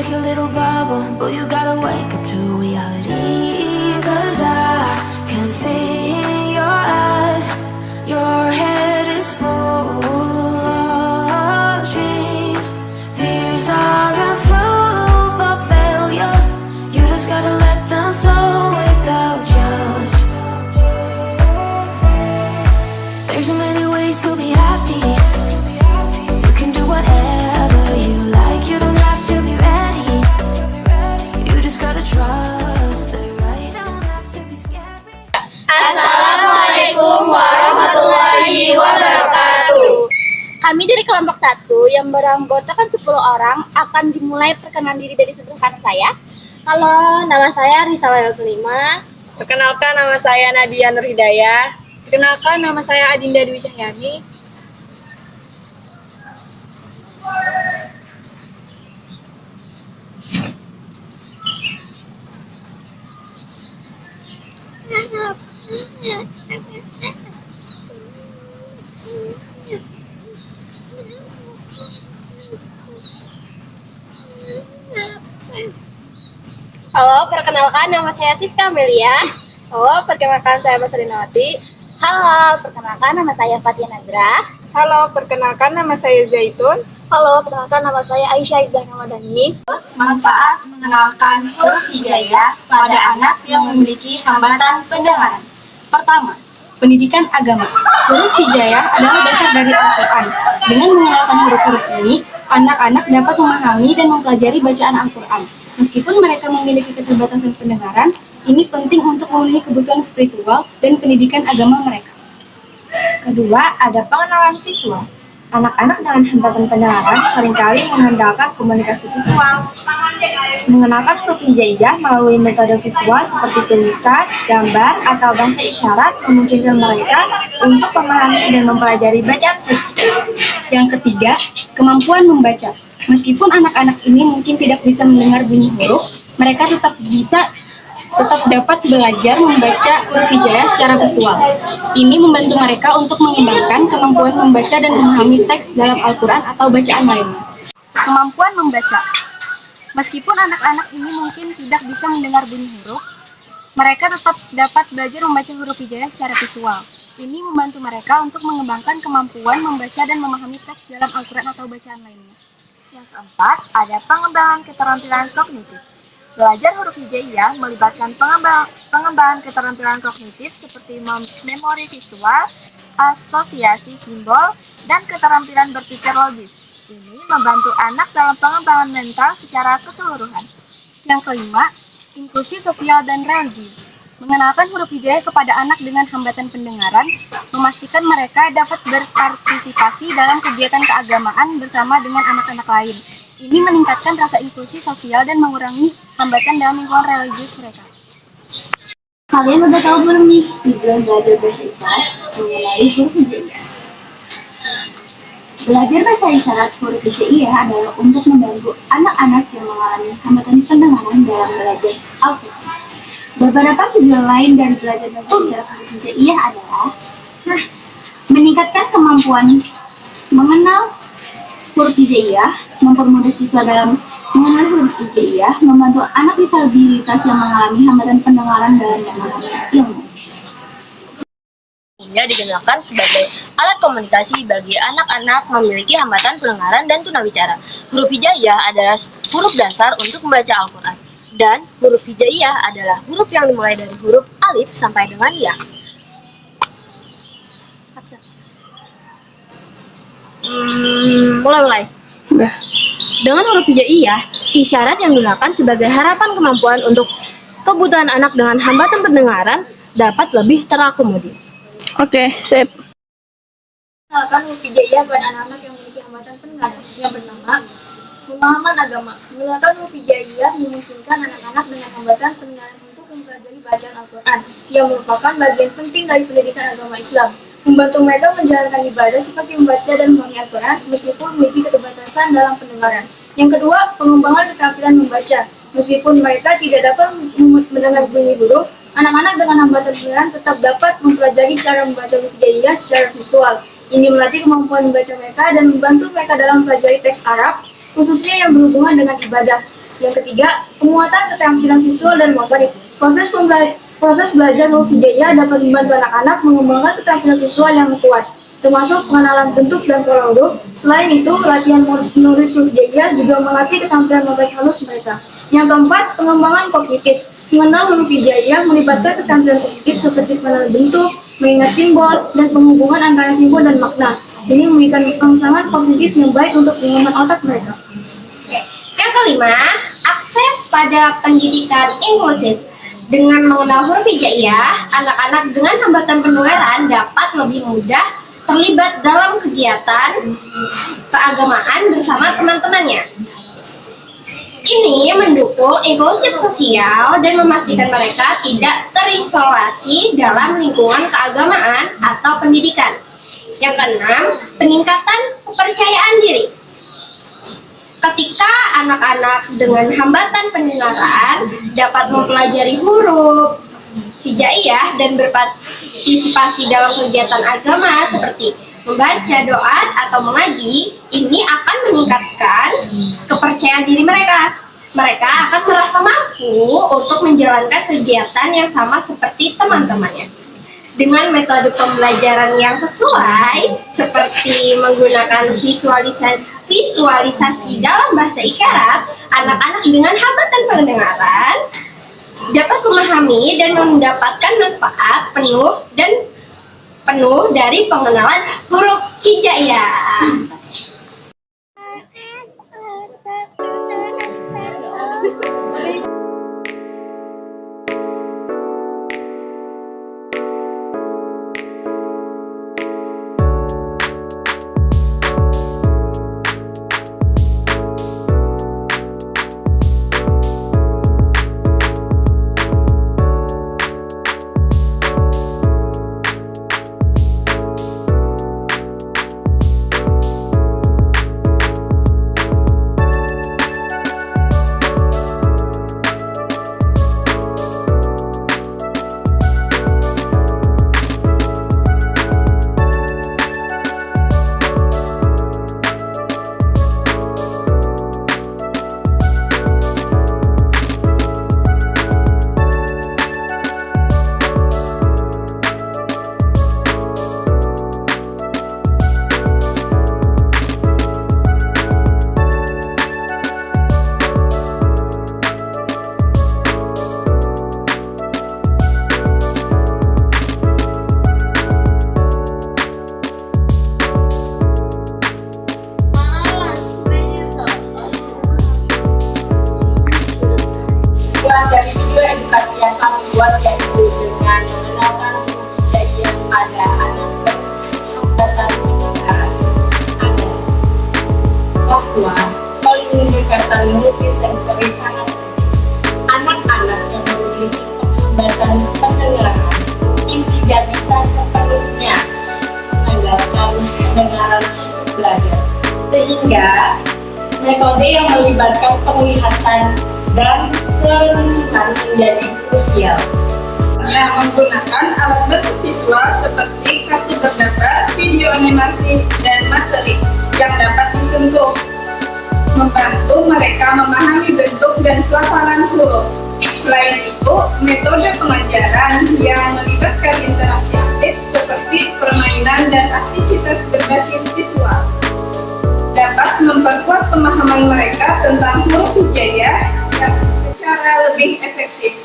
like your little bubble, but you gotta wake up to reality. 'Cause I can see in your eyes, your head is full of dreams. Tears aren't proof of failure, you just gotta let them flow without judge. There's so many ways to be happy, you can do whatever you like, you don't have to be ready, you just gotta trust the right, don't have to be scary. Assalamualaikum warahmatullahi wabarakatuh. Kami dari kelompok 1 yang beranggotakan 10 orang akan dimulai perkenalan diri dari sebelah kanan saya. Halo, nama saya Risa Wayal Kelima. Perkenalkan, nama saya Nadia Nur Hidayah. Perkenalkan, nama saya Adinda Dwi Cahyani. Halo, perkenalkan nama saya Siska Amelia. Halo, perkenalkan saya Mas Rinawati. Halo, perkenalkan nama saya Fatia Nadra. Halo, perkenalkan nama saya Zaitun. Halo, perkenalkan nama saya Aisyah Izzah Ramadhani. Manfaat mengenalkan huruf hijaiyah pada anak yang memiliki hambatan pendengaran. Pertama, pendidikan agama. Huruf hijaiyah adalah dasar dari Al-Quran. Dengan mengenalkan huruf-huruf ini, anak-anak dapat memahami dan mempelajari bacaan Al-Quran. Meskipun mereka memiliki keterbatasan pendengaran, ini penting untuk memenuhi kebutuhan spiritual dan pendidikan agama mereka. Kedua, ada pengenalan visual. Anak-anak dengan hambatan pendengaran seringkali mengandalkan komunikasi visual. Mengenalkan huruf hijaiyah melalui metode visual seperti tulisan, gambar, atau bahasa isyarat memungkinkan mereka untuk memahami dan mempelajari bacaan suci. Yang ketiga, kemampuan membaca. Meskipun anak-anak ini mungkin tidak bisa mendengar bunyi huruf, mereka tetap dapat belajar membaca huruf hijaiyah secara visual. Ini membantu mereka untuk mengembangkan kemampuan membaca dan memahami teks dalam Al-Quran atau bacaan lainnya. Kemampuan membaca. Meskipun anak-anak ini mungkin tidak bisa mendengar bunyi huruf, mereka tetap dapat belajar membaca huruf hijaiyah secara visual. Ini membantu mereka untuk mengembangkan kemampuan membaca dan memahami teks dalam Al-Quran atau bacaan lainnya. Yang keempat, ada pengembangan keterampilan kognitif. Belajar huruf hijaiyah melibatkan pengembangan keterampilan kognitif seperti memori visual, asosiasi simbol, dan keterampilan berpikir logis. Ini membantu anak dalam pengembangan mental secara keseluruhan. Yang kelima, inklusi sosial dan religius. Mengenalkan huruf hijaiyah kepada anak dengan hambatan pendengaran, memastikan mereka dapat berpartisipasi dalam kegiatan keagamaan bersama dengan anak-anak lain. Ini meningkatkan rasa inklusi sosial dan mengurangi hambatan dalam lingkungan religius mereka. Kalian udah tahu belum nih tujuan belajar bahasa isyarat mengenai huruf hijaiyah? Belajar bahasa isyarat huruf hijaiyah adalah untuk membantu anak-anak yang mengalami hambatan pendengaran dalam belajar Al-Quran. Beberapa tujuan lain dari belajar bahasa isyarat huruf hijaiyah adalah meningkatkan kemampuan mengenal huruf hijaiyah, mempermudah siswa dalam mengenal huruf hijaiyah, membantu anak disabilitas yang mengalami hambatan pendengaran dalam memahami ilmu. Umumnya digunakan sebagai alat komunikasi bagi anak-anak memiliki hambatan pendengaran dan tunawicara. Huruf hijaiyah adalah huruf dasar untuk membaca Al-Quran. Dan huruf hijaiyah adalah huruf yang dimulai dari huruf alif sampai dengan ya. Mulai. Dengan huruf hijaiyah, isyarat yang digunakan sebagai harapan kemampuan untuk kebutuhan anak dengan hambatan pendengaran dapat lebih terakomodir. Oke, sip. Mengenalkan huruf hijaiyah pada anak-anak yang memiliki hambatan pendengaran yang bernama pemahaman agama. Menggunakan huruf hijaiyah memungkinkan anak-anak dengan hambatan pendengaran untuk mempelajari bacaan Al-Quran, yang merupakan bagian penting dari pendidikan agama Islam. Membantu mereka menjalankan ibadah seperti membaca dan memahami Al-Quran meskipun memiliki keterbatasan dalam pendengaran. Yang kedua, pengembangan keterampilan membaca. Meskipun mereka tidak dapat mendengar bunyi huruf, anak-anak dengan hambatan pendengaran tetap dapat mempelajari cara membaca huruf hijaiyah secara visual. Ini melatih kemampuan membaca mereka dan membantu mereka dalam mempelajari teks Arab, khususnya yang berhubungan dengan ibadah. Yang ketiga, penguatan keterampilan visual dan motorik. Proses belajar huruf hijaiyah dapat membantu anak-anak mengembangkan keterampilan visual yang kuat, termasuk pengenalan bentuk dan pola huruf. Selain itu, latihan menulis huruf hijaiyah juga melatih keterampilan motorik halus mereka. Yang keempat, pengembangan kognitif. Mengenal huruf hijaiyah melibatkan keterampilan kognitif seperti pengenalan bentuk, mengingat simbol, dan penghubungan antara simbol dan makna. Ini memberikan rangsangan kognitif yang baik untuk pengembangan otak mereka. Yang kelima, akses pada pendidikan inklusif. Dengan mengenal huruf hijaiyah, anak-anak dengan hambatan pendengaran dapat lebih mudah terlibat dalam kegiatan keagamaan bersama teman-temannya. Ini mendukung inklusif sosial dan memastikan mereka tidak terisolasi dalam lingkungan keagamaan atau pendidikan. Yang keenam, peningkatan kepercayaan diri. Ketika anak-anak dengan hambatan pendengaran dapat mempelajari huruf hijaiyah dan berpartisipasi dalam kegiatan agama seperti membaca doa atau mengaji, ini akan meningkatkan kepercayaan diri mereka. Mereka akan merasa mampu untuk menjalankan kegiatan yang sama seperti teman-temannya. Dengan metode pembelajaran yang sesuai, seperti menggunakan visualisasi dalam bahasa isyarat, anak-anak dengan hambatan pendengaran dapat memahami dan mendapatkan manfaat penuh dari pengenalan huruf hijaiyah. Dari video edukasi yang kami buat yaitu dengan mengenalkan hijaiyah pada anak hambatan pendengaran ada bahwa peningkatan multisensori sangat anak-anak yang memiliki hambatan pendengaran ini tidak bisa sepenuhnya mengandalkan pendengaran untuk belajar, sehingga metode yang melibatkan penglihatan dan sentuhan menjadi krusial. Yang menggunakan alat bentuk visual seperti kartu bergambar, video animasi, dan materi yang dapat disentuh, membantu mereka memahami bentuk dan pelafalan huruf. Selain itu, metode pengajaran yang melibatkan interaksi aktif seperti permainan dan aktivitas berbasis visual dapat memperkuat pemahaman mereka tentang huruf hijaiyah secara lebih efektif.